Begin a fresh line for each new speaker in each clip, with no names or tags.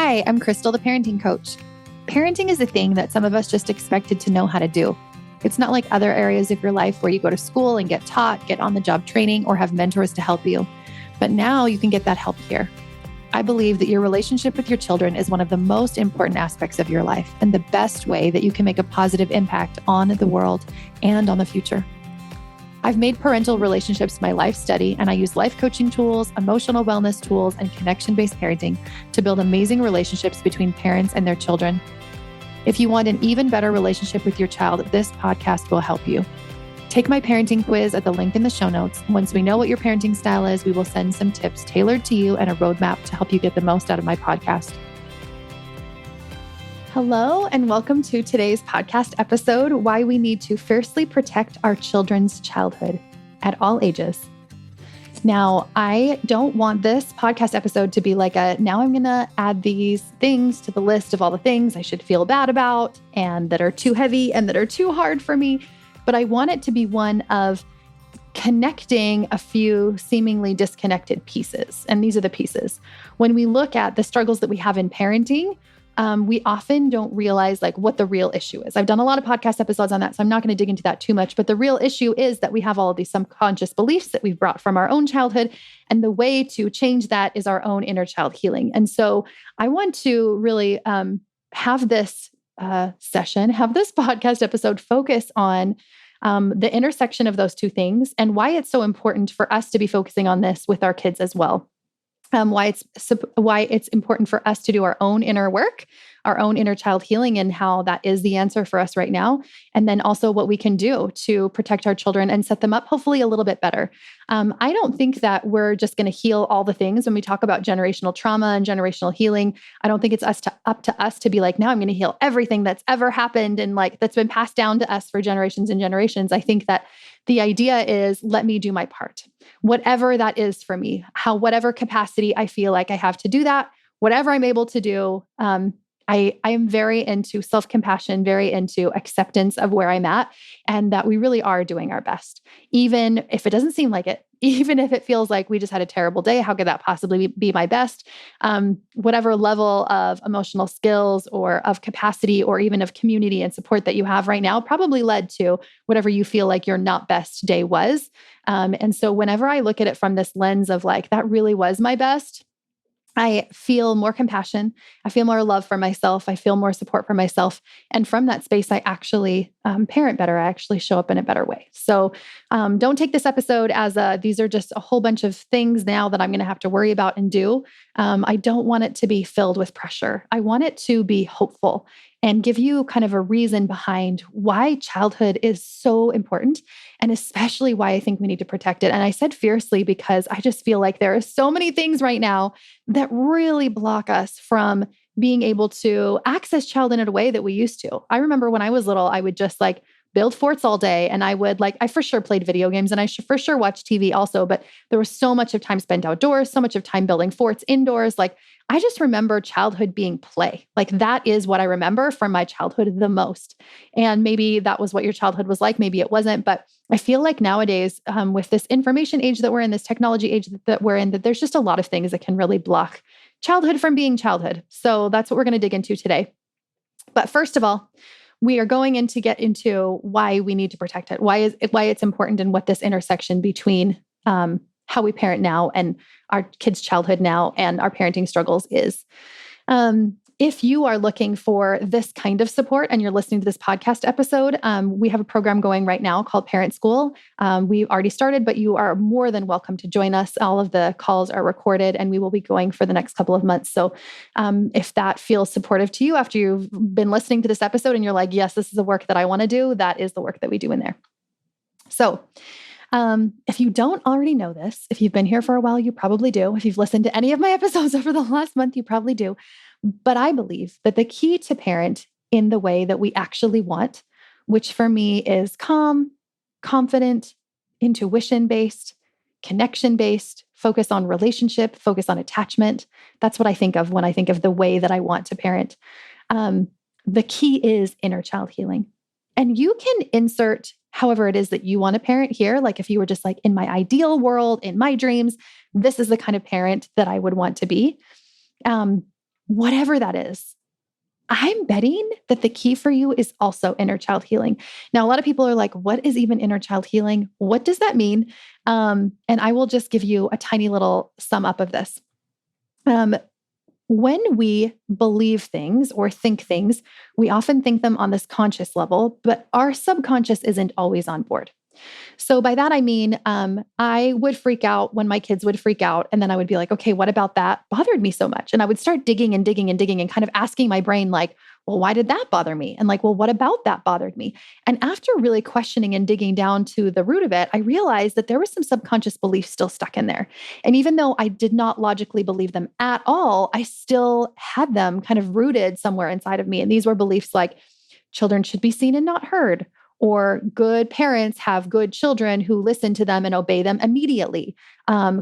Hi, I'm Crystal, the parenting coach. Parenting is a thing that some of us just expected to know how to do. It's not like other areas of your life where you go to school and get taught, get on-the-job training, or have mentors to help you. But now you can get that help here. I believe that your relationship with your children is one of the most important aspects of your life and the best way that you can make a positive impact on the world and on the future. I've made parental relationships my life study, and I use life coaching tools, emotional wellness tools, and connection-based parenting to build amazing relationships between parents and their children. If you want an even better relationship with your child, this podcast will help you. Take my parenting quiz at the link in the show notes. Once we know what your parenting style is, we will send some tips tailored to you and a roadmap to help you get the most out of my podcast. Hello, and welcome to today's podcast episode, Why We Need to Fiercely Protect Our Children's Childhood at All Ages. Now, I don't want this podcast episode to be like now I'm going to add these things to the list of all the things I should feel bad about and that are too heavy and that are too hard for me. But I want it to be one of connecting a few seemingly disconnected pieces. And these are the pieces. When we look at the struggles that we have in parenting, we often don't realize what the real issue is. I've done a lot of podcast episodes on that, so I'm not going to dig into that too much. But the real issue is that we have all of these subconscious beliefs that we've brought from our own childhood. And the way to change that is our own inner child healing. And so I want to really have this podcast episode focus on the intersection of those two things and why it's so important for us to be focusing on this with our kids as well. Why it's important for us to do our own inner work, our own inner child healing, and how that is the answer for us right now. And then also what we can do to protect our children and set them up hopefully a little bit better. I don't think that we're just going to heal all the things when we talk about generational trauma and generational healing. I don't think it's up to us to be like, now I'm going to heal everything that's ever happened and that's been passed down to us for generations and generations. I think that the idea is, let me do my part, whatever that is for me, whatever capacity I feel like I have to do that, whatever I'm able to do. I am very into self-compassion, very into acceptance of where I'm at, and that we really are doing our best. Even if it doesn't seem like it, even if it feels like we just had a terrible day, how could that possibly be my best? Whatever level of emotional skills or of capacity or even of community and support that you have right now probably led to whatever you feel like your not best day was. And so whenever I look at it from this lens of that really was my best, I feel more compassion. I feel more love for myself. I feel more support for myself. And from that space, I actually parent better. I actually show up in a better way. So don't take this episode as these are just a whole bunch of things now that I'm going to have to worry about and do. I don't want it to be filled with pressure. I want it to be hopeful and give you kind of a reason behind why childhood is so important, and especially why I think we need to protect it. And I said fiercely because I just feel like there are so many things right now that really block us from being able to access childhood in a way that we used to. I remember when I was little, I would just build forts all day. And I would I for sure played video games and I for sure watched TV also, but there was so much of time spent outdoors, so much of time building forts indoors. I just remember childhood being play. That is what I remember from my childhood the most. And maybe that was what your childhood was like. Maybe it wasn't, but I feel like nowadays with this information age that we're in, this technology age that we're in, that there's just a lot of things that can really block childhood from being childhood. So that's what we're going to dig into today. But first of all, we are going in to get into why we need to protect it, why it's important, and what this intersection between how we parent now and our kids' childhood now and our parenting struggles is. If you are looking for this kind of support and you're listening to this podcast episode, we have a program going right now called Parent School. We've already started, but you are more than welcome to join us. All of the calls are recorded and we will be going for the next couple of months. So if that feels supportive to you after you've been listening to this episode and you're like, yes, this is the work that I want to do, that is the work that we do in there. So if you don't already know this, if you've been here for a while, you probably do. If you've listened to any of my episodes over the last month, you probably do. But I believe that the key to parent in the way that we actually want, which for me is calm, confident, intuition-based, connection-based, focus on relationship, focus on attachment. That's what I think of when I think of the way that I want to parent. The key is inner child healing. And you can insert however it is that you want to parent here. If you were just in my ideal world, in my dreams, this is the kind of parent that I would want to be. whatever that is, I'm betting that the key for you is also inner child healing. Now, a lot of people are like, what is even inner child healing? What does that mean? And I will just give you a tiny little sum up of this. When we believe things or think things, we often think them on this conscious level, but our subconscious isn't always on board. So by that, I mean, I would freak out when my kids would freak out. And then I would be like, okay, what about that bothered me so much? And I would start digging and digging and digging and kind of asking my brain, like, well, why did that bother me? And like, well, what about that bothered me? And after really questioning and digging down to the root of it, I realized that there was some subconscious beliefs still stuck in there. And even though I did not logically believe them at all, I still had them kind of rooted somewhere inside of me. And these were beliefs like children should be seen and not heard, or good parents have good children who listen to them and obey them immediately,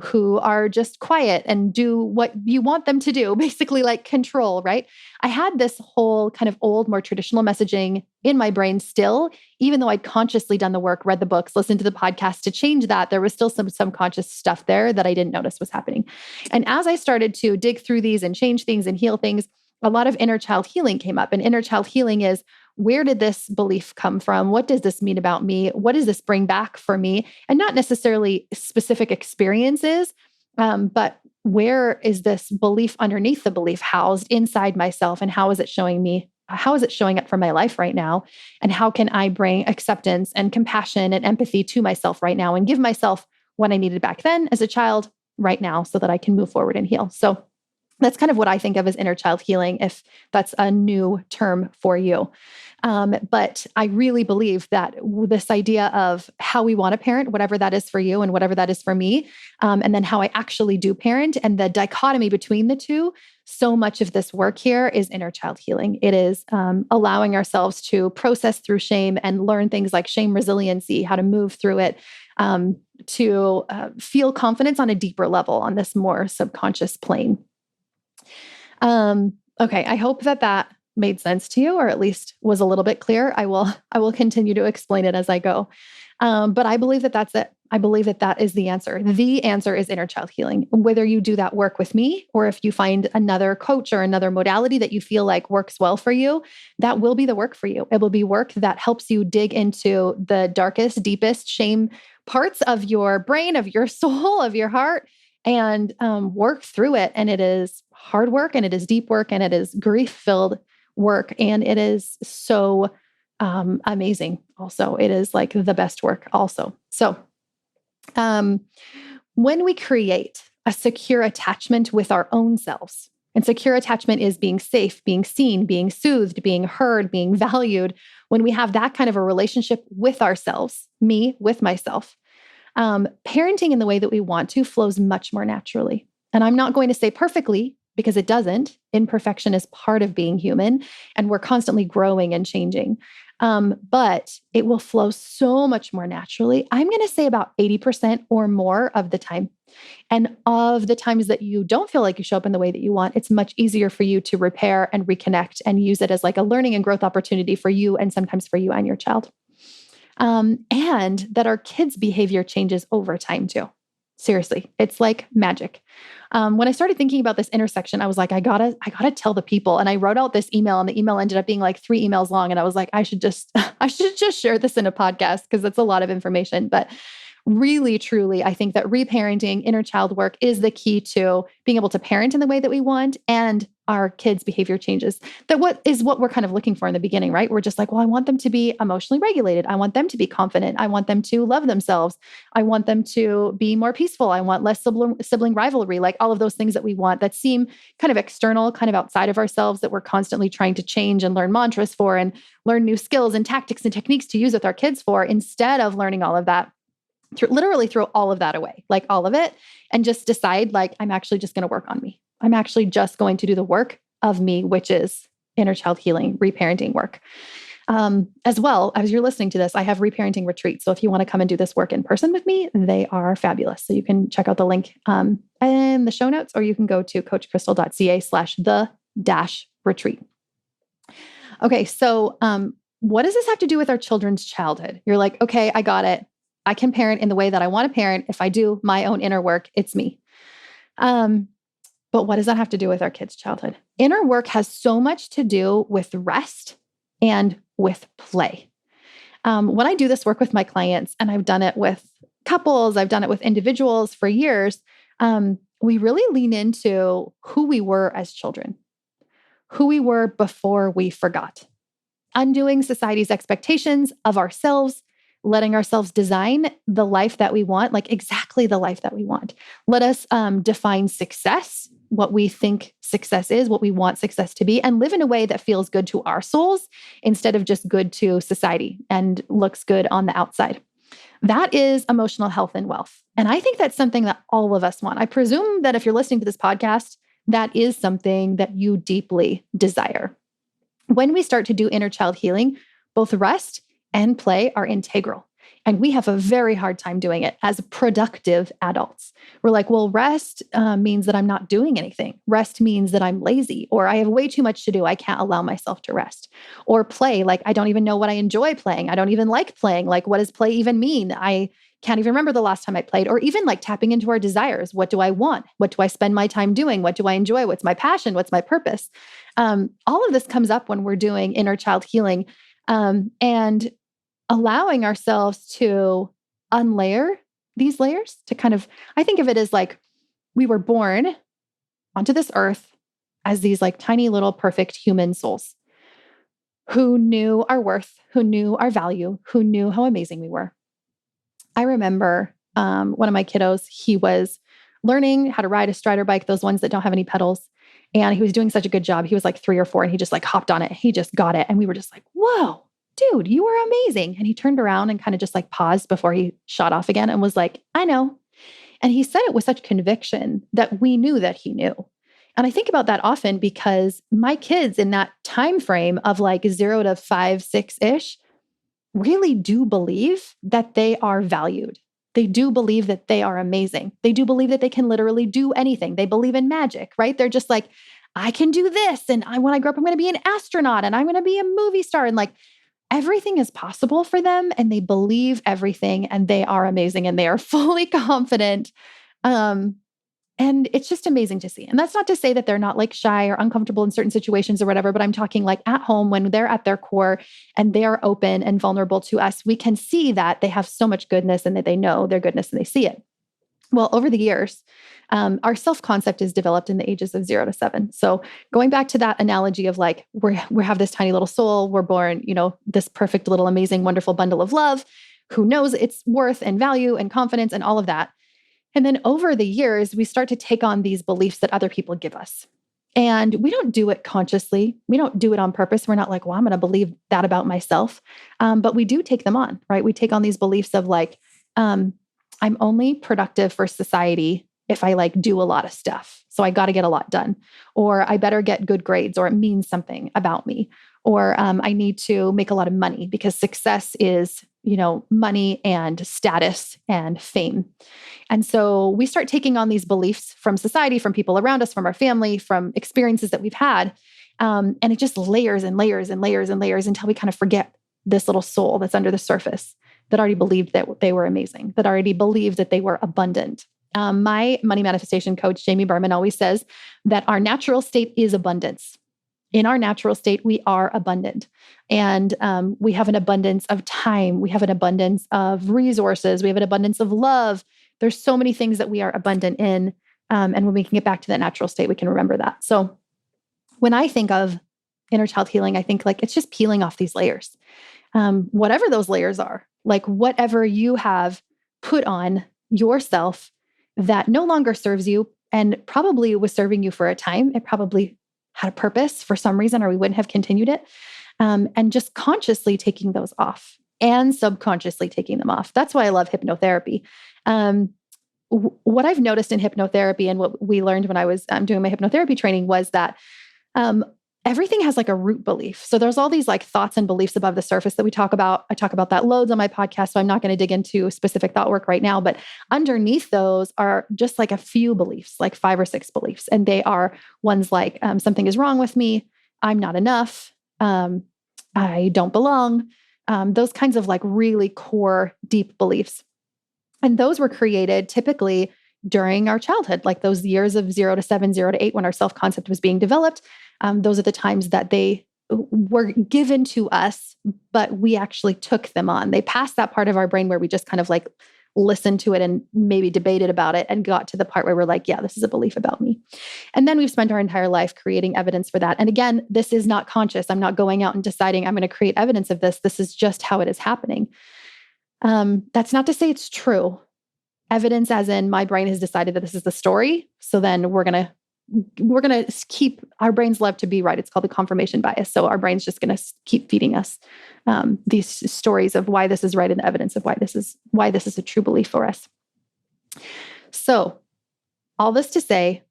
who are just quiet and do what you want them to do, basically like control, right? I had this whole kind of old, more traditional messaging in my brain still, even though I'd consciously done the work, read the books, listened to the podcast to change that, there was still some subconscious stuff there that I didn't notice was happening. And as I started to dig through these and change things and heal things, a lot of inner child healing came up. And inner child healing is, where did this belief come from? What does this mean about me? What does this bring back for me? And not necessarily specific experiences, but where is this belief underneath the belief housed inside myself? And how is it showing me? How is it showing up for my life right now? And how can I bring acceptance and compassion and empathy to myself right now and give myself what I needed back then as a child right now so that I can move forward and heal? So that's kind of what I think of as inner child healing, if that's a new term for you. But I really believe that this idea of how we want to parent, whatever that is for you and whatever that is for me, and then how I actually do parent and the dichotomy between the two, so much of this work here is inner child healing. It is allowing ourselves to process through shame and learn things like shame resiliency, how to move through it, to feel confidence on a deeper level on this more subconscious plane. Okay. I hope that made sense to you, or at least was a little bit clear. I will continue to explain it as I go. But I believe that that's it. I believe that is the answer. The answer is inner child healing. Whether you do that work with me, or if you find another coach or another modality that you feel like works well for you, that will be the work for you. It will be work that helps you dig into the darkest, deepest shame parts of your brain, of your soul, of your heart, and work through it. And it is hard work, and it is deep work, and it is grief-filled work. And it is so amazing. Also, it is like the best work also. So when we create a secure attachment with our own selves, and secure attachment is being safe, being seen, being soothed, being heard, being valued. When we have that kind of a relationship with ourselves, me with myself, parenting in the way that we want to flows much more naturally. And I'm not going to say perfectly, because it doesn't. Imperfection is part of being human, and we're constantly growing and changing. But it will flow so much more naturally. I'm going to say about 80% or more of the time. And of the times that you don't feel like you show up in the way that you want, it's much easier for you to repair and reconnect and use it as like a learning and growth opportunity for you, and sometimes for you and your child. And that our kids' behavior changes over time too. Seriously, it's like magic. When I started thinking about this intersection, I was like, I gotta tell the people. And I wrote out this email, and the email ended up being like 3 emails long. And I was like, I should just share this in a podcast, because that's a lot of information. But really, truly, I think that reparenting, inner child work is the key to being able to parent in the way that we want, and our kids' behavior changes. That what we're kind of looking for in the beginning, right? We're just like, well, I want them to be emotionally regulated. I want them to be confident. I want them to love themselves. I want them to be more peaceful. I want less sibling rivalry, like all of those things that we want that seem kind of external, kind of outside of ourselves, that we're constantly trying to change and learn mantras for, and learn new skills and tactics and techniques to use with our kids for, instead of learning all of that. Literally throw all of that away, like all of it, and just decide, like, I'm actually just going to work on me. I'm actually just going to do the work of me, which is inner child healing, reparenting work. As well, as you're listening to this, I have reparenting retreats. So if you want to come and do this work in person with me, they are fabulous. So you can check out the link in the show notes, or you can go to coachcrystal.ca/the-retreat. Okay. So what does this have to do with our children's childhood? You're like, okay, I got it. I can parent in the way that I want to parent. If I do my own inner work, it's me. But what does that have to do with our kids' childhood? Inner work has so much to do with rest and with play. When I do this work with my clients, and I've done it with couples, I've done it with individuals for years, we really lean into who we were as children, who we were before we forgot, undoing society's expectations of ourselves, letting ourselves design the life that we want, like exactly the life that we want. Let us define success, what we think success is, what we want success to be, and live in a way that feels good to our souls instead of just good to society and looks good on the outside. That is emotional health and wealth. And I think that's something that all of us want. I presume that if you're listening to this podcast, that is something that you deeply desire. When we start to do inner child healing, both rest and play are integral. And we have a very hard time doing it as productive adults. We're like, well, rest means that I'm not doing anything. Rest means that I'm lazy, or I have way too much to do. I can't allow myself to rest. Or play, like I don't even know what I enjoy playing. I don't even like playing. Like, what does play even mean? I can't even remember the last time I played. Or even like tapping into our desires. What do I want? What do I spend my time doing? What do I enjoy? What's my passion? What's my purpose? All of this comes up when we're doing inner child healing. And allowing ourselves to unlayer these layers to kind of, I think of it as like we were born onto this earth as these like tiny little perfect human souls who knew our worth, who knew our value, who knew how amazing we were. I remember one of my kiddos, he was learning how to ride a Strider bike, those ones that don't have any pedals. And he was doing such a good job. He was like 3 or 4 and he just like hopped on it. He just got it. And we were just like, whoa, dude, you were amazing. And he turned around and kind of just like paused before he shot off again and was like, I know. And he said it with such conviction that we knew that he knew. And I think about that often because my kids in that time frame of like 0 to 5, 6-ish really do believe that they are valued. They do believe that they are amazing. They do believe that they can literally do anything. They believe in magic, right? They're just like, I can do this. And when I grow up, I'm going to be an astronaut and I'm going to be a movie star. And like, everything is possible for them and they believe everything and they are amazing and they are fully confident. And it's just amazing to see. And that's not to say that they're not like shy or uncomfortable in certain situations or whatever, but I'm talking like at home when they're at their core and they are open and vulnerable to us, we can see that they have so much goodness and that they know their goodness and they see it. Well, over the years, our self-concept is developed in the ages of 0 to 7. So going back to that analogy of like, we have this tiny little soul, we're born, this perfect little amazing, wonderful bundle of love, who knows its worth and value and confidence and all of that. And then over the years, we start to take on these beliefs that other people give us. And we don't do it consciously. We don't do it on purpose. We're not like, well, I'm going to believe that about myself. But we do take them on, right? We take on these beliefs of like, I'm only productive for society if I like do a lot of stuff. So I got to get a lot done, or I better get good grades, or it means something about me, or I need to make a lot of money because success is, money and status and fame. And so we start taking on these beliefs from society, from people around us, from our family, from experiences that we've had. And it just layers and layers and layers and layers until we kind of forget this little soul that's under the surface that already believed that they were amazing, that already believed that they were abundant. My money manifestation coach, Jamie Berman, always says that our natural state is abundance. In our natural state, we are abundant. And we have an abundance of time. We have an abundance of resources. We have an abundance of love. There's so many things that we are abundant in. And when we can get back to that natural state, we can remember that. So when I think of inner child healing, I think like it's just peeling off these layers. Whatever those layers are, like whatever you have put on yourself that no longer serves you and probably was serving you for a time. It probably had a purpose for some reason, or we wouldn't have continued it. And just consciously taking those off and subconsciously taking them off. That's why I love hypnotherapy. What I've noticed in hypnotherapy and what we learned when I was doing my hypnotherapy training was that everything has like a root belief. So there's all these like thoughts and beliefs above the surface that we talk about. I talk about that loads on my podcast, so I'm not going to dig into specific thought work right now, but underneath those are just like a few beliefs, like 5 or 6 beliefs. And they are ones like something is wrong with me. I'm not enough. I don't belong. Those kinds of like really core, deep beliefs. And those were created typically during our childhood, like those years of 0 to 7, 0 to 8, when our self-concept was being developed. Those are the times that they were given to us, but we actually took them on. They passed that part of our brain where we just kind of like listened to it and maybe debated about it and got to the part where we're like, yeah, this is a belief about me. And then we've spent our entire life creating evidence for that. And again, this is not conscious. I'm not going out and deciding I'm going to create evidence of this. This is just how it is happening. That's not to say it's true. Evidence as in my brain has decided that this is the story. So then we're going to keep, our brains love to be right. It's called the confirmation bias. So our brain's just going to keep feeding us these stories of why this is right and evidence of why this is a true belief for us. So all this to say,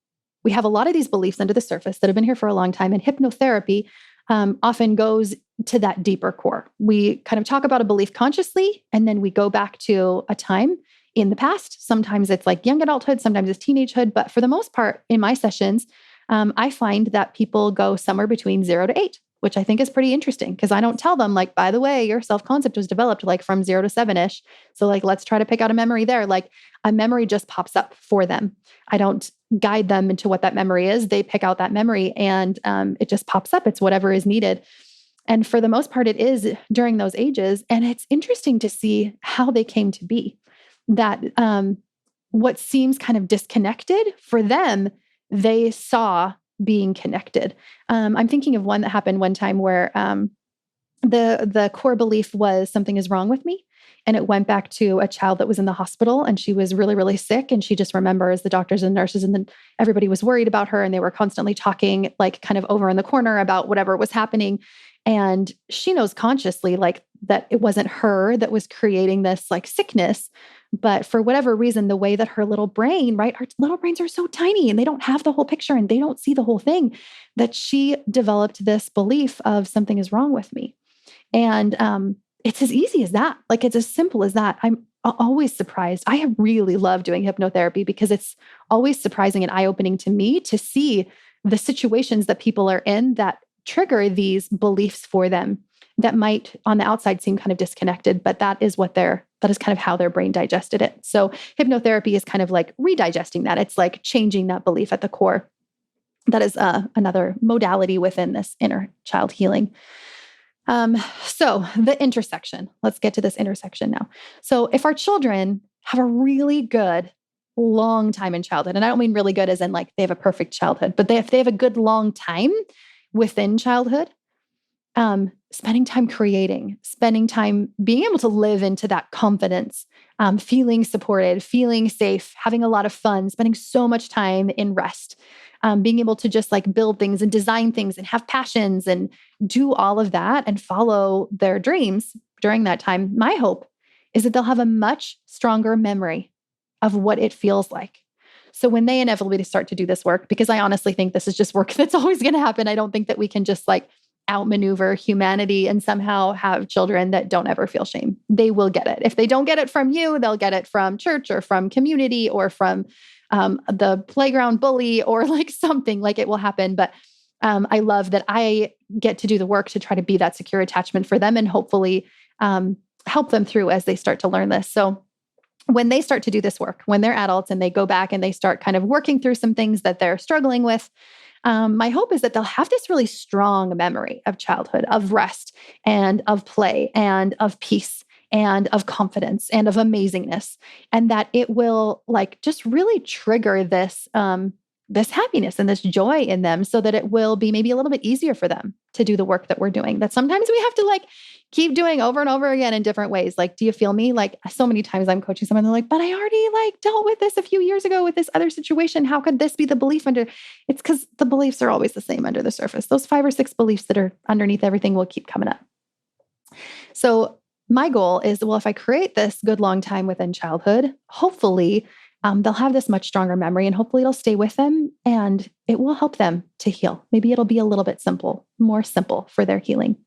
we have a lot of these beliefs under the surface that have been here for a long time, and hypnotherapy often goes to that deeper core. We kind of talk about a belief consciously, and then we go back to a time in the past. Sometimes it's like young adulthood, sometimes it's teenagehood. But for the most part, in my sessions, I find that people go somewhere between 0 to 8, which I think is pretty interesting, because I don't tell them like, by the way, your self-concept was developed like from 0 to 7-ish. So like, let's try to pick out a memory there. Like a memory just pops up for them. I don't guide them into what that memory is. They pick out that memory and it just pops up. It's whatever is needed. And for the most part, it is during those ages. And it's interesting to see how they came to be. That what seems kind of disconnected for them, they saw being connected. I'm thinking of one that happened one time where the core belief was something is wrong with me. And it went back to a child that was in the hospital, and she was really, really sick. And she just remembers the doctors and nurses, and then everybody was worried about her, and they were constantly talking like kind of over in the corner about whatever was happening. And she knows consciously like that it wasn't her that was creating this like sickness. But for whatever reason, the way that her little brain, right? Our little brains are so tiny and they don't have the whole picture and they don't see the whole thing, that she developed this belief of something is wrong with me. And it's as easy as that. Like it's as simple as that. I'm always surprised. I really love doing hypnotherapy because it's always surprising and eye-opening to me to see the situations that people are in that trigger these beliefs for them that might on the outside seem kind of disconnected, but that is kind of how their brain digested it. So hypnotherapy is kind of like redigesting that. It's like changing that belief at the core. That is another modality within this inner child healing. So the intersection, let's get to this intersection now. So if our children have a really good long time in childhood, and I don't mean really good as in like they have a perfect childhood, but if they have a good long time within childhood, spending time creating, spending time being able to live into that confidence, feeling supported, feeling safe, having a lot of fun, spending so much time in rest, being able to just like build things and design things and have passions and do all of that and follow their dreams during that time. My hope is that they'll have a much stronger memory of what it feels like. So when they inevitably start to do this work, because I honestly think this is just work that's always going to happen. I don't think that we can just like outmaneuver humanity and somehow have children that don't ever feel shame. They will get it. If they don't get it from you, they'll get it from church or from community or from the playground bully or like something. Like it will happen. But I love that I get to do the work to try to be that secure attachment for them and hopefully help them through as they start to learn this. So when they start to do this work, when they're adults and they go back and they start kind of working through some things that they're struggling with, my hope is that they'll have this really strong memory of childhood, of rest and of play and of peace and of confidence and of amazingness. And that it will like just really trigger this, this happiness and this joy in them so that it will be maybe a little bit easier for them to do the work that we're doing. That sometimes we have to like keep doing over and over again in different ways. Like, do you feel me? Like so many times I'm coaching someone, they're like, but I already like dealt with this a few years ago with this other situation. How could this be the belief under? It's because the beliefs are always the same under the surface. Those 5 or 6 beliefs that are underneath everything will keep coming up. So my goal is, well, if I create this good long time within childhood, hopefully they'll have this much stronger memory and hopefully it'll stay with them and it will help them to heal. Maybe it'll be a little bit more simple for their healing.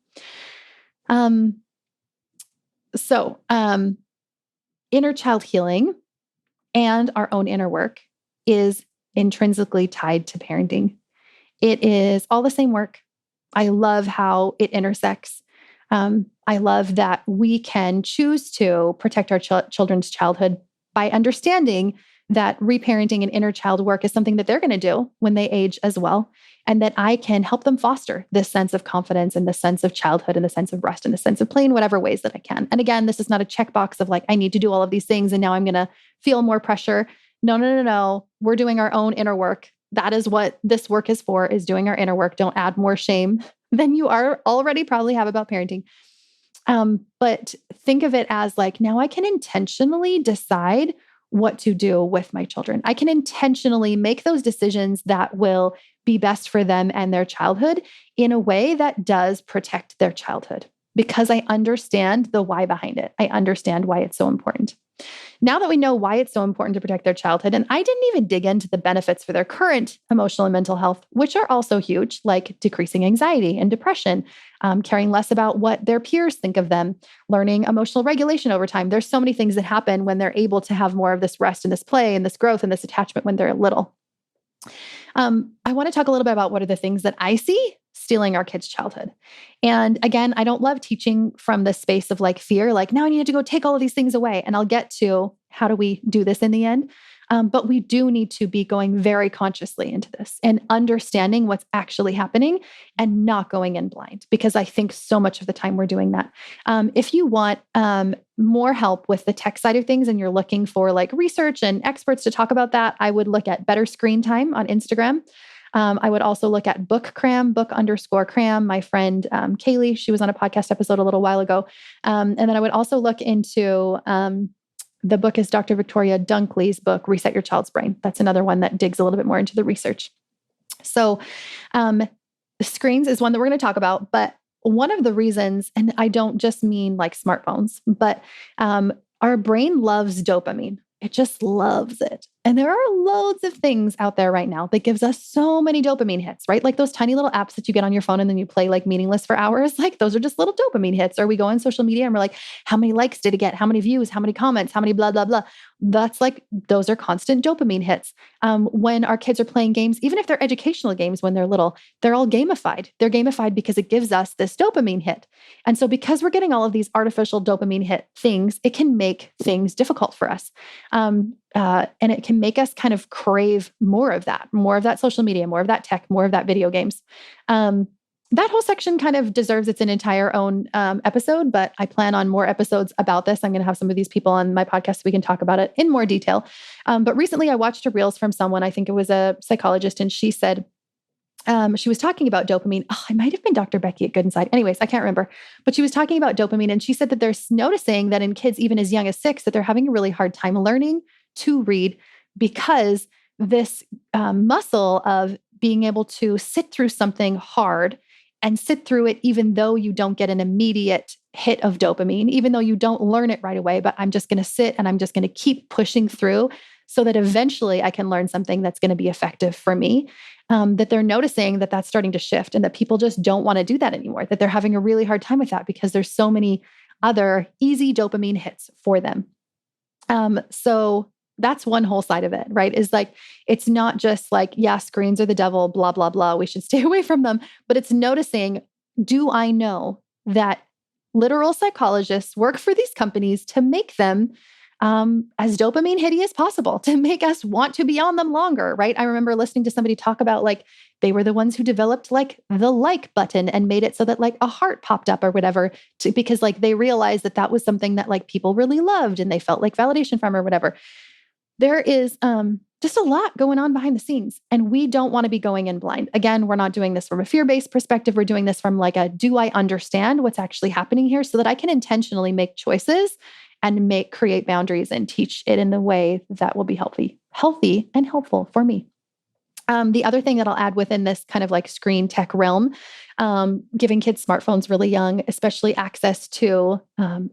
So inner child healing and our own inner work is intrinsically tied to parenting. It is all the same work. I love how it intersects. I love that we can choose to protect our children's childhood by understanding that reparenting and inner child work is something that they're going to do when they age as well. And that I can help them foster this sense of confidence and the sense of childhood and the sense of rest and the sense of play in whatever ways that I can. And again, this is not a checkbox of like, I need to do all of these things and now I'm going to feel more pressure. No, no, no, no. We're doing our own inner work. That is what this work is for, is doing our inner work. Don't add more shame than you are already probably have about parenting. But think of it as like, now I can intentionally decide what to do with my children. I can intentionally make those decisions that will be best for them and their childhood in a way that does protect their childhood because I understand the why behind it. I understand why it's so important. Now that we know why it's so important to protect their childhood, and I didn't even dig into the benefits for their current emotional and mental health, which are also huge, like decreasing anxiety and depression, caring less about what their peers think of them, learning emotional regulation over time. There's so many things that happen when they're able to have more of this rest and this play and this growth and this attachment when they're little. I want to talk a little bit about what are the things that I see stealing our kids' childhood. And again, I don't love teaching from the space of like fear, like now I need to go take all of these things away. And I'll get to how do we do this in the end. But we do need to be going very consciously into this and understanding what's actually happening and not going in blind, because I think so much of the time we're doing that. If you want more help with the tech side of things and you're looking for like research and experts to talk about that, I would look at Better Screen Time on Instagram. I would also look at book_cram. My friend Kaylee, she was on a podcast episode a little while ago. And then I would also look into the book is Dr. Victoria Dunkley's book, Reset Your Child's Brain. That's another one that digs a little bit more into the research. So screens is one that we're going to talk about, but one of the reasons, and I don't just mean like smartphones, but our brain loves dopamine. It just loves it. And there are loads of things out there right now that gives us so many dopamine hits, right? Like those tiny little apps that you get on your phone and then you play like meaningless for hours. Like those are just little dopamine hits. Or we go on social media and we're like, how many likes did it get? How many views? How many comments? How many blah, blah, blah. That's like, those are constant dopamine hits. When our kids are playing games, even if they're educational games when they're little, they're all gamified. They're gamified because it gives us this dopamine hit. And so because we're getting all of these artificial dopamine hit things, it can make things difficult for us. And it can make us kind of crave more of that social media, more of that tech, more of that video games. That whole section kind of deserves its entire own episode, but I plan on more episodes about this. I'm going to have some of these people on my podcast so we can talk about it in more detail. But recently I watched a Reels from someone, I think it was a psychologist, and she said, she was talking about dopamine. Oh, it might have been Dr. Becky at Good Inside. Anyways, I can't remember, but she was talking about dopamine and she said that they're noticing that in kids, even as young as 6, that they're having a really hard time learning to read because this muscle of being able to sit through something hard and sit through it, even though you don't get an immediate hit of dopamine, even though you don't learn it right away, but I'm just going to sit and I'm just going to keep pushing through so that eventually I can learn something that's going to be effective for me. That they're noticing that that's starting to shift and that people just don't want to do that anymore, that they're having a really hard time with that because there's so many other easy dopamine hits for them. So that's one whole side of it, right? Is like, it's not just like, yeah, screens are the devil, blah, blah, blah. We should stay away from them. But it's noticing, do I know that literal psychologists work for these companies to make them as dopamine hitty as possible, to make us want to be on them longer, right? I remember listening to somebody talk about like, they were the ones who developed like the like button and made it so that like a heart popped up or whatever, because like they realized that that was something that like people really loved and they felt like validation from or whatever. There is just a lot going on behind the scenes and we don't want to be going in blind. Again, we're not doing this from a fear-based perspective. We're doing this from like a, do I understand what's actually happening here so that I can intentionally make choices and create boundaries and teach it in the way that will be healthy and helpful for me. The other thing that I'll add within this kind of like screen tech realm, giving kids smartphones really young, especially access to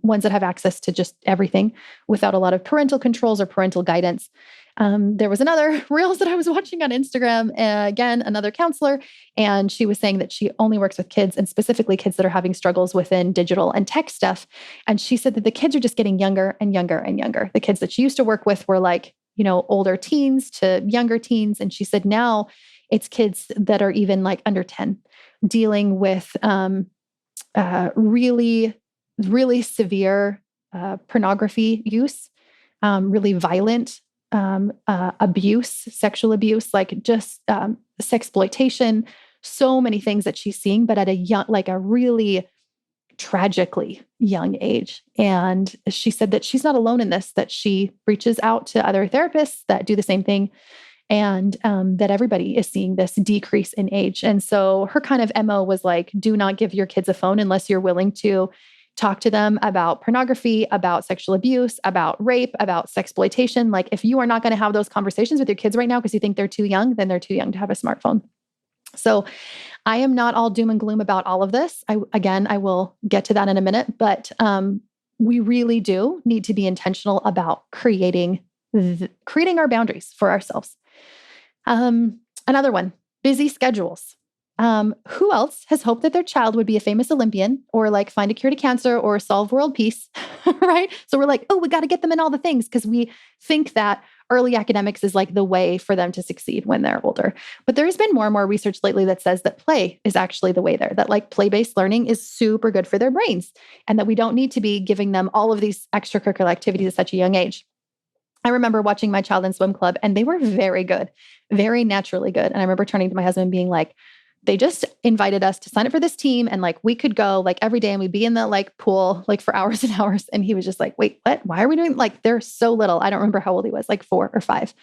ones that have access to just everything without a lot of parental controls or parental guidance. There was another Reels that I was watching on Instagram, again, another counselor, and she was saying that she only works with kids and specifically kids that are having struggles within digital and tech stuff. And she said that the kids are just getting younger and younger and younger. The kids that she used to work with were like, older teens to younger teens. And she said now it's kids that are even like under 10 dealing with really, really severe pornography use, really violent abuse, sexual abuse, like just sexploitation, so many things that she's seeing, but at a young, like a really tragically young age. And she said that she's not alone in this, that she reaches out to other therapists that do the same thing, and that everybody is seeing this decrease in age. And so her kind of MO was like, do not give your kids a phone unless you're willing to talk to them about pornography, about sexual abuse, about rape, about sexploitation. Like if you are not going to have those conversations with your kids right now because you think they're too young, then they're too young to have a smartphone. So I am not all doom and gloom about all of this. I will get to that in a minute, but we really do need to be intentional about creating our boundaries for ourselves. Another one, busy schedules. Who else has hoped that their child would be a famous Olympian or like find a cure to cancer or solve world peace, right? So we're like, oh, we got to get them in all the things because we think that early academics is like the way for them to succeed when they're older. But there's been more and more research lately that says that play is actually the way there, that like play-based learning is super good for their brains and that we don't need to be giving them all of these extracurricular activities at such a young age. I remember watching my child in swim club and they were very good, very naturally good. And I remember turning to my husband and being like, they just invited us to sign up for this team. And like, we could go like every day and we'd be in the like pool, like for hours and hours. And he was just like, wait, what? Why are we doing? Like, they're so little. I don't remember how old he was, like 4 or 5.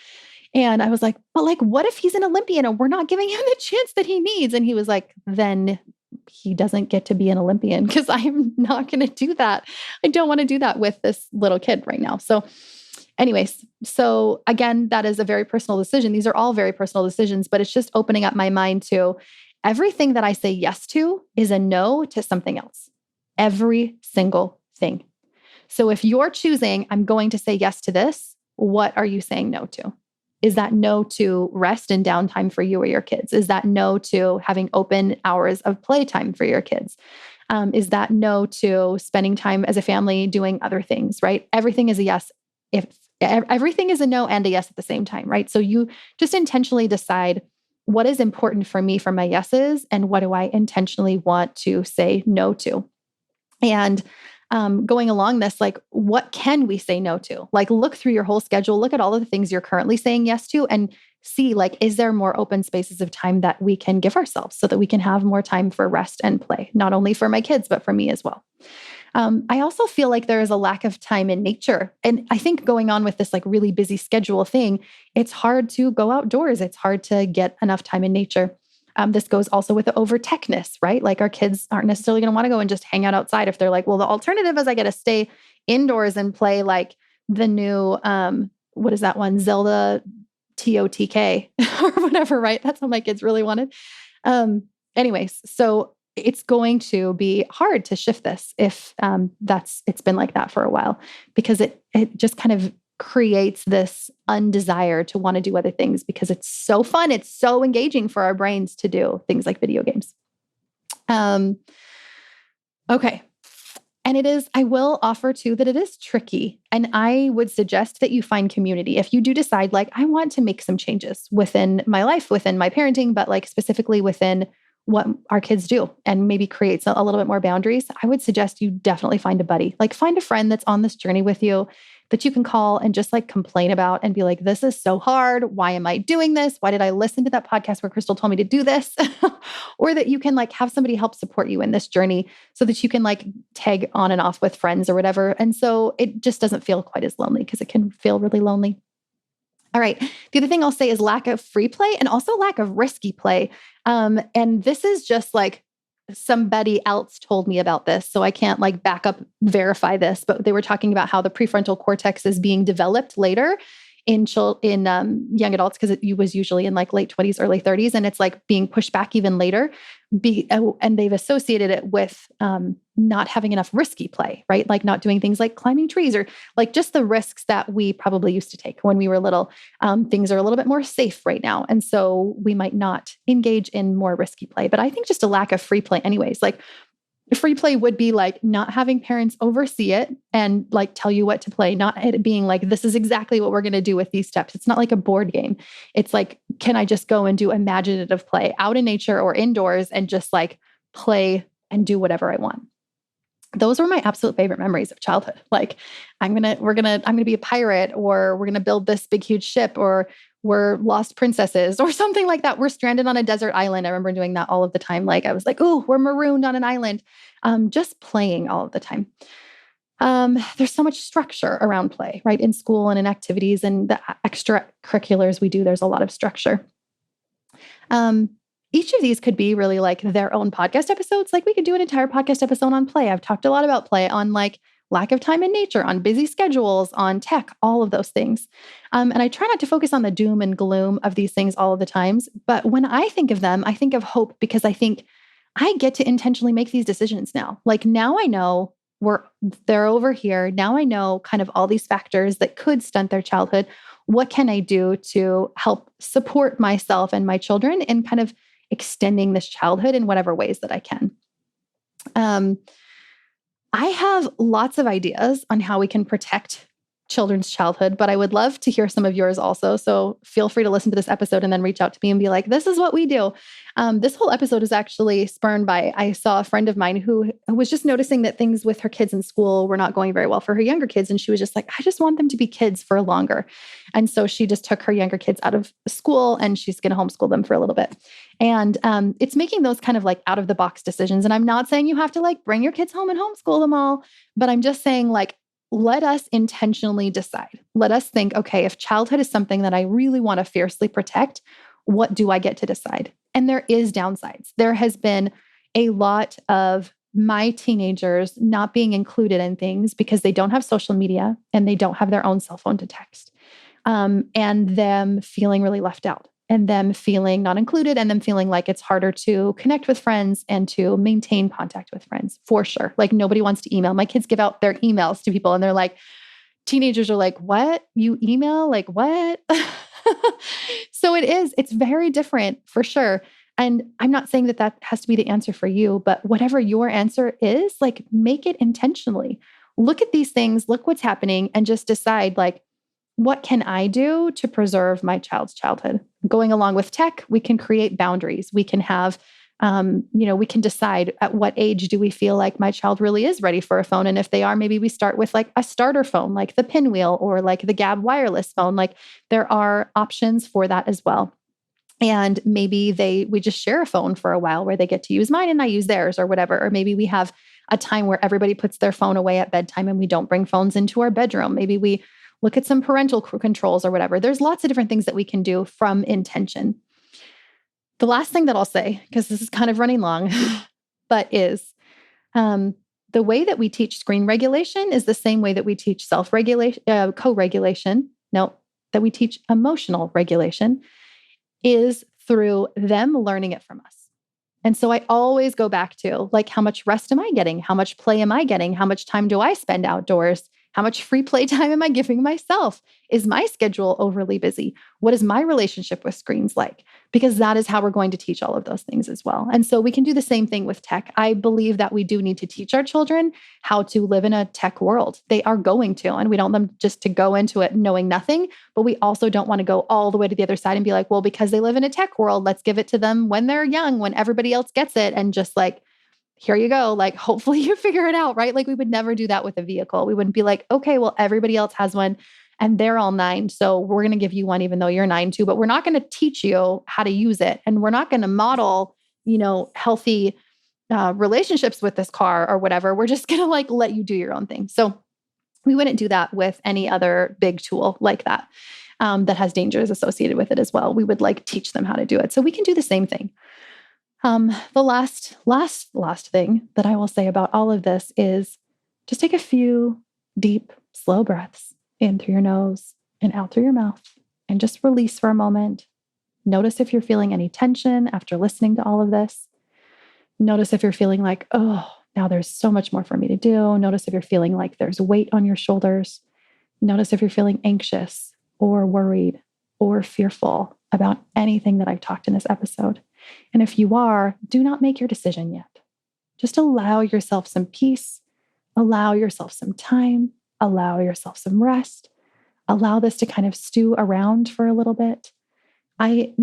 And I was like, but like, what if he's an Olympian and we're not giving him the chance that he needs? And he was like, then he doesn't get to be an Olympian because I am not going to do that. I don't want to do that with this little kid right now. So anyways, so again, that is a very personal decision. These are all very personal decisions, but it's just opening up my mind to everything that I say yes to is a no to something else. Every single thing. So if you're choosing, I'm going to say yes to this, what are you saying no to? Is that no to rest and downtime for you or your kids? Is that no to having open hours of playtime for your kids? Is that no to spending time as a family doing other things, right? Everything is a yes. If everything is a no and a yes at the same time, right? So you just intentionally decide what is important for me for my yeses and what do I intentionally want to say no to? And going along this, like, what can we say no to? Like, look through your whole schedule, look at all of the things you're currently saying yes to and see, like, is there more open spaces of time that we can give ourselves so that we can have more time for rest and play, not only for my kids, but for me as well. I also feel like there is a lack of time in nature. And I think going on with this like really busy schedule thing, it's hard to go outdoors. It's hard to get enough time in nature. This goes also with the over techness, right? Like our kids aren't necessarily going to want to go and just hang out outside if they're like, well, the alternative is I get to stay indoors and play like the new, what is that one? Zelda TOTK or whatever, right? That's what my kids really wanted. Anyways, so it's going to be hard to shift this if it's been like that for a while, because it just kind of creates this undesire to want to do other things because it's so fun. It's so engaging for our brains to do things like video games. Okay. And I will offer too that it is tricky. And I would suggest that you find community. If you do decide like, I want to make some changes within my life, within my parenting, but like specifically within what our kids do and maybe creates a little bit more boundaries, I would suggest you definitely find a buddy. Like find a friend that's on this journey with you that you can call and just like complain about and be like, this is so hard. Why am I doing this? Why did I listen to that podcast where Crystal told me to do this? Or that you can like have somebody help support you in this journey so that you can like tag on and off with friends or whatever. And so it just doesn't feel quite as lonely because it can feel really lonely. All right. The other thing I'll say is lack of free play and also lack of risky play. And this is just like somebody else told me about this, so I can't like back up, verify this, but they were talking about how the prefrontal cortex is being developed later in young adults because it was usually in like late 20s, early 30s. And it's like being pushed back even later. And they've associated it with not having enough risky play, right? Like not doing things like climbing trees or like just the risks that we probably used to take when we were little. Things are a little bit more safe right now. And so we might not engage in more risky play. But I think just a lack of free play anyways, like free play would be like not having parents oversee it and like tell you what to play, not it being like, this is exactly what we're going to do with these steps. It's not like a board game. It's like, can I just go and do imaginative play out in nature or indoors and just like play and do whatever I want? those were my absolute favorite memories of childhood. Like, I'm going to be a pirate, or we're going to build this big, huge ship, or we're lost princesses or something like that. We're stranded on a desert island. I remember doing that all of the time. Like, I was like, oh, we're marooned on an island. Just playing all of the time. There's so much structure around play, right? In school and in activities and the extracurriculars we do, there's a lot of structure. Each of these could be really like their own podcast episodes. Like, we could do an entire podcast episode on play. I've talked a lot about play, on like lack of time in nature, on busy schedules, on tech, all of those things. And I try not to focus on the doom and gloom of these things all of the times. But when I think of them, I think of hope, because I think I get to intentionally make these decisions now. Like, now I know they're over here. Now I know kind of all these factors that could stunt their childhood. What can I do to help support myself and my children in kind of extending this childhood in whatever ways that I can? I have lots of ideas on how we can protect children's childhood, but I would love to hear some of yours also. So feel free to listen to this episode and then reach out to me and be like, this is what we do. This whole episode is actually spurned by, I saw a friend of mine who was just noticing that things with her kids in school were not going very well for her younger kids. And she was just like, I just want them to be kids for longer. And so she just took her younger kids out of school and she's going to homeschool them for a little bit. And it's making those kind of like out of the box decisions. And I'm not saying you have to like bring your kids home and homeschool them all, but I'm just saying, like, let us intentionally decide. Let us think, okay, if childhood is something that I really want to fiercely protect, what do I get to decide? And there is downsides. There has been a lot of my teenagers not being included in things because they don't have social media and they don't have their own cell phone to text, and them feeling really left out, and them feeling not included, and them feeling like it's harder to connect with friends and to maintain contact with friends, for sure. Like, nobody wants to email. My kids give out their emails to people and they're like, teenagers are like, what? You email? Like, what? So it's very different for sure. And I'm not saying that that has to be the answer for you, but whatever your answer is, like, make it intentionally. Look at these things, look what's happening, and just decide, like, what can I do to preserve my child's childhood? Going along with tech, we can create boundaries. We can have, we can decide at what age do we feel like my child really is ready for a phone. And if they are, maybe we start with like a starter phone, like the Pinwheel or like the Gab wireless phone. Like, there are options for that as well. And maybe we just share a phone for a while where they get to use mine and I use theirs or whatever. Or maybe we have a time where everybody puts their phone away at bedtime and we don't bring phones into our bedroom. Maybe we look at some parental controls or whatever. There's lots of different things that we can do from intention. The last thing that I'll say, because this is kind of running long, but is the way that we teach screen regulation is the same way that we teach self-regulation, co-regulation. No, that we teach emotional regulation is through them learning it from us. And so I always go back to, like, how much rest am I getting? How much play am I getting? How much time do I spend outdoors? How much free play time am I giving myself? Is my schedule overly busy? What is my relationship with screens like? Because that is how we're going to teach all of those things as well. And so we can do the same thing with tech. I believe that we do need to teach our children how to live in a tech world. They are going to, and we don't want them just to go into it knowing nothing, but we also don't want to go all the way to the other side and be like, well, because they live in a tech world, let's give it to them when they're young, when everybody else gets it, and just like, here you go. Like, hopefully you figure it out, right? Like, we would never do that with a vehicle. We wouldn't be like, okay, well, everybody else has one and they're all 9. So we're going to give you one, even though you're 9 too, but we're not going to teach you how to use it. And we're not going to model, healthy relationships with this car or whatever. We're just going to like, let you do your own thing. So we wouldn't do that with any other big tool like that, that has dangers associated with it as well. We would like teach them how to do it. So we can do the same thing. The last thing that I will say about all of this is just take a few deep, slow breaths in through your nose and out through your mouth, and just release for a moment. Notice if you're feeling any tension after listening to all of this. Notice if you're feeling like, oh, now there's so much more for me to do. Notice if you're feeling like there's weight on your shoulders. Notice if you're feeling anxious or worried or fearful about anything that I've talked in this episode. And if you are, do not make your decision yet. Just allow yourself some peace, allow yourself some time, allow yourself some rest, allow this to kind of stew around for a little bit. I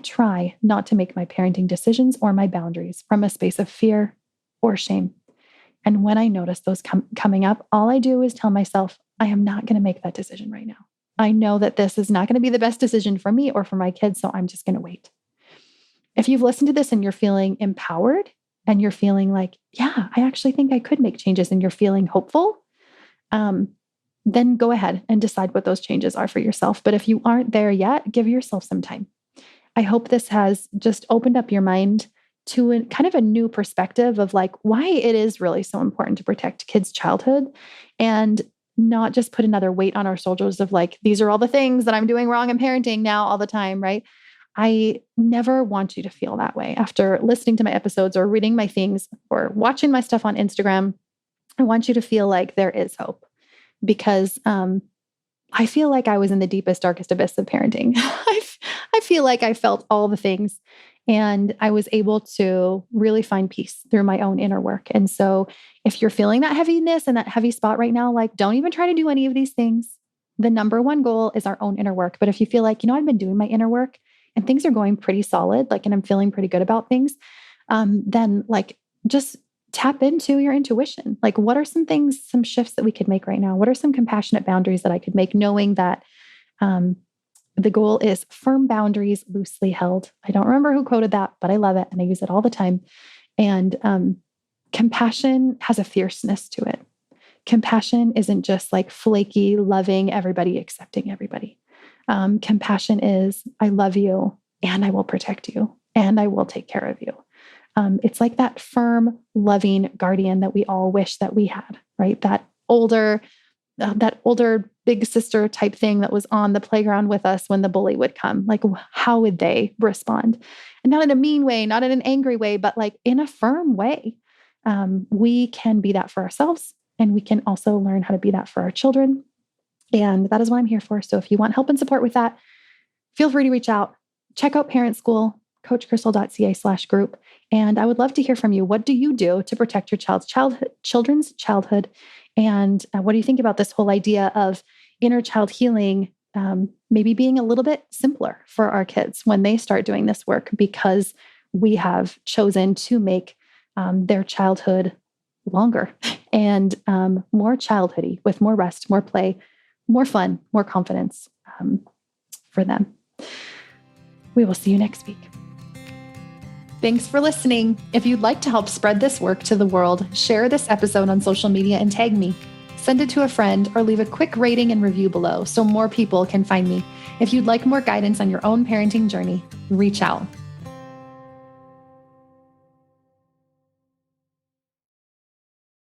try not to make my parenting decisions or my boundaries from a space of fear or shame. And when I notice those coming up, all I do is tell myself, I am not going to make that decision right now. I know that this is not going to be the best decision for me or for my kids, so I'm just going to wait. If you've listened to this and you're feeling empowered and you're feeling like, yeah, I actually think I could make changes, and you're feeling hopeful, then go ahead and decide what those changes are for yourself. But if you aren't there yet, give yourself some time. I hope this has just opened up your mind to kind of a new perspective of like why it is really so important to protect kids' childhood and not just put another weight on our shoulders of like, these are all the things that I'm doing wrong in parenting now all the time, right? I never want you to feel that way after listening to my episodes or reading my things or watching my stuff on Instagram. I want you to feel like there is hope because I feel like I was in the deepest, darkest abyss of parenting. I feel like I felt all the things and I was able to really find peace through my own inner work. And so if you're feeling that heaviness and that heavy spot right now, like don't even try to do any of these things. The number one goal is our own inner work. But if you feel like, I've been doing my inner work and things are going pretty solid, like, and I'm feeling pretty good about things, then like just tap into your intuition. Like, what are some things, some shifts that we could make right now? What are some compassionate boundaries that I could make, knowing that the goal is firm boundaries, loosely held. I don't remember who quoted that, but I love it. And I use it all the time. And compassion has a fierceness to it. Compassion isn't just like flaky, loving everybody, accepting everybody. Compassion is, I love you and I will protect you and I will take care of you. It's like that firm, loving guardian that we all wish that we had, right? That older big sister type thing that was on the playground with us when the bully would come. Like, how would they respond? And not in a mean way, not in an angry way, but like in a firm way. We can be that for ourselves, and we can also learn how to be that for our children. And that is what I'm here for. So if you want help and support with that, feel free to reach out. Check out Parent School, coachcrystal.ca/group. And I would love to hear from you. What do you do to protect your children's childhood? And what do you think about this whole idea of inner child healing, maybe being a little bit simpler for our kids when they start doing this work, because we have chosen to make their childhood longer and more childhoody, with more rest, more play, more fun, more confidence for them. We will see you next week. Thanks for listening. If you'd like to help spread this work to the world, share this episode on social media and tag me. Send it to a friend or leave a quick rating and review below so more people can find me. If you'd like more guidance on your own parenting journey, reach out.